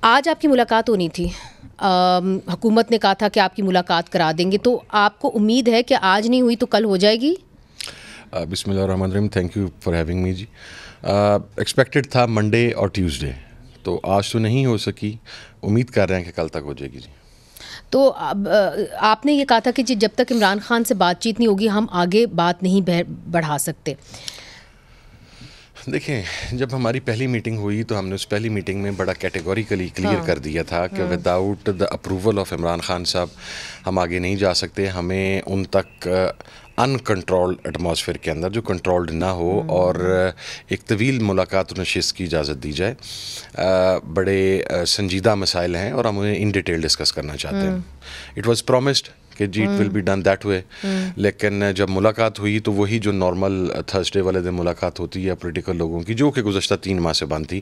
آج آپ کی ملاقات ہونی تھی، حکومت نے کہا تھا کہ آپ کی ملاقات کرا دیں گے، تو آپ کو امید ہے کہ آج نہیں ہوئی تو کل ہو جائے گی؟ بسم اللہ الرحمن الرحیم. Thank you for having me ji. Expected تھا منڈے اور ٹیوزڈے، تو آج تو نہیں ہو سکی. امید کر رہے ہیں کہ کل تک ہو جائے گی جی. تو آپ نے یہ کہا تھا کہ جب تک عمران خان سے بات چیت نہیں ہوگی ہم آگے بات نہیں بڑھا سکتے. دیکھیں، جب ہماری پہلی میٹنگ ہوئی تو ہم نے اس پہلی میٹنگ میں بڑا کیٹیگوریکلی کلیئر کر دیا تھا کہ without the approval of Imran Khan صاحب ہم آگے نہیں جا سکتے. ہمیں ان تک ان کنٹرولڈ ایٹماسفیئر کے اندر جو کنٹرولڈ نہ ہو اور ایک طویل ملاقات و نشست کی اجازت دی جائے. بڑے سنجیدہ مسائل ہیں اور ہم انہیں ان ڈیٹیل ڈسکس کرنا چاہتے ہیں. اٹ واز پرومسڈ کہ جی it will be done that way, لیکن جب ملاقات ہوئی تو وہی جو نارمل تھرسڈے والے دن ملاقات ہوتی ہے پولیٹیکل لوگوں کی، جو کہ گزشتہ 3 ماہ سے بند تھی،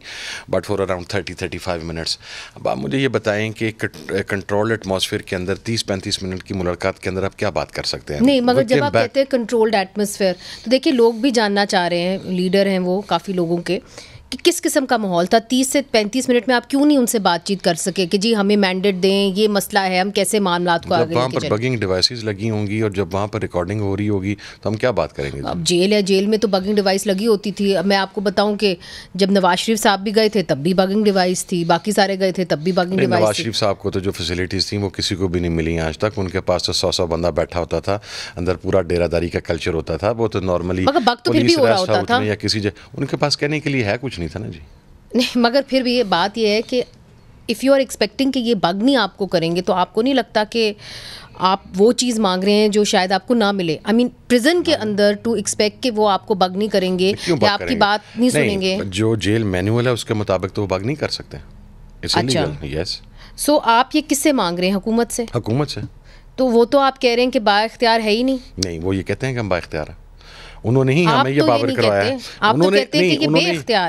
بٹ فار اراؤنڈ 30-35 منٹس. اب آپ مجھے یہ بتائیں کہ کنٹرول ایٹماسفیئر کے اندر 30-35 منٹ کی ملاقات کے اندر آپ کیا بات کر سکتے ہیں؟ نہیں، مگر جب آپ کہتے ہیں کنٹرولڈ ایٹماسفیئر تو دیکھیے لوگ بھی جاننا چاہ رہے ہیں، لیڈر ہیں وہ کافی لوگوں کے، کہ کس قسم کا ماحول تھا 30 سے 35 منٹ میں. آپ کیوں نہیں ان سے بات چیت کر سکے کہ جی ہمیں مینڈیٹ دیں، یہ مسئلہ ہے، ہم کیسے معاملات کو آگے لے کے چلیں؟ جب وہاں پر بگنگ ڈیوائسز لگی ہوں گی اور جب وہاں پر ریکارڈنگ ہو رہی ہوگی تو ہم کیا بات کریں گے؟ اب جیل ہے، جیل میں تو بگنگ ڈیوائس لگی ہوتی تھی. اب میں آپ کو بتاؤں کہ جب نواز شریف صاحب بھی گئے تھے تب بھی بگنگ ڈیوائس تھی، باقی سارے گئے تھے تب بھی بگنگ ڈیوائس تھی. نواز شریف صاحب کو تو جو فیسلٹیز تھیں وہ کسی کو بھی نہیں ملی آج تک. ان کے پاس تو 100 بندہ بیٹھا ہوتا تھا، اندر پورا ڈیرہ داری کا کلچر ہوتا تھا. وہ تو نارملی پولیس ریسٹ ہاؤس میں یا کسی جگہ ان کے پاس کہنے کے لیے ہے کچھ نہیں تھا نا جی. نہیں، مگر پھر بھی یہ بات یہ ہے کہ اف یو آر ایکسپیکٹنگ کہ یہ بگ نہیں آپ کو کریں گے تو آپ کو نہیں لگتا کہ آپ وہ چیز مانگ رہے ہیں جو شاید آپ کو نہ ملے؟ آئی مین پریزن کے اندر ٹو ایکسپیکٹ کہ وہ آپ کو بگ نہیں کریں گے یا آپ کی بات نہیں سنیں گے. جو جیل مینول ہے اس کے مطابق تو وہ بگ نہیں کر سکتے. اچھا، سو آپ یہ کس سے مانگ رہے ہیں؟ حکومت سے؟ حکومت سے. تو وہ تو آپ کہہ رہے ہیں کہ با اختیار ہے ہی نہیں. نہیں، وہ یہ کہتے ہیں کہ ہم با اختیار ہیں. انہوں نے ہی ہمیں یہ باور کروایا ہے. انہوں نے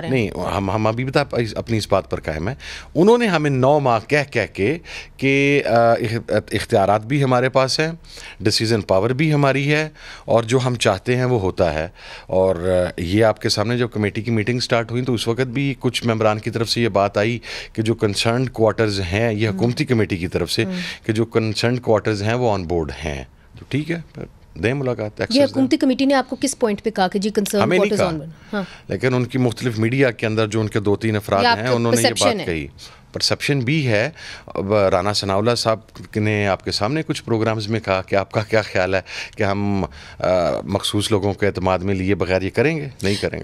نہیں، ہم ابھی بھی اپنی اس بات پر قائم ہیں. انہوں نے ہمیں 9 ماہ کہہ کے کہ اختیارات بھی ہمارے پاس ہیں، ڈیسیزن پاور بھی ہماری ہے، اور جو ہم چاہتے ہیں وہ ہوتا ہے. اور یہ آپ کے سامنے جب کمیٹی کی میٹنگ سٹارٹ ہوئی تو اس وقت بھی کچھ ممبران کی طرف سے یہ بات آئی کہ جو کنسرنڈ کوارٹرز ہیں، یہ حکومتی کمیٹی کی طرف سے کہ جو کنسرنڈ کوارٹرز ہیں وہ آن بورڈ ہیں. تو ٹھیک ہے، دیں ملاقات. یہ حکومتی کمیٹی نے آپ کو کس پوائنٹ پہ کہا کہ جی کنسرن کوارٹرز آن بورڈ؟ لیکن ان کی مختلف میڈیا کے اندر جو ان کے 2-3 افراد ہیں انہوں نے یہ بات کہی. پرسیپشن بھی ہے. رانا ثناءاللہ صاحب نے آپ کے سامنے کچھ پروگرامز میں کہا کہ آپ کا کیا خیال ہے کہ ہم مخصوص لوگوں کے اعتماد میں لیے بغیر یہ کریں گے؟ نہیں کریں گے.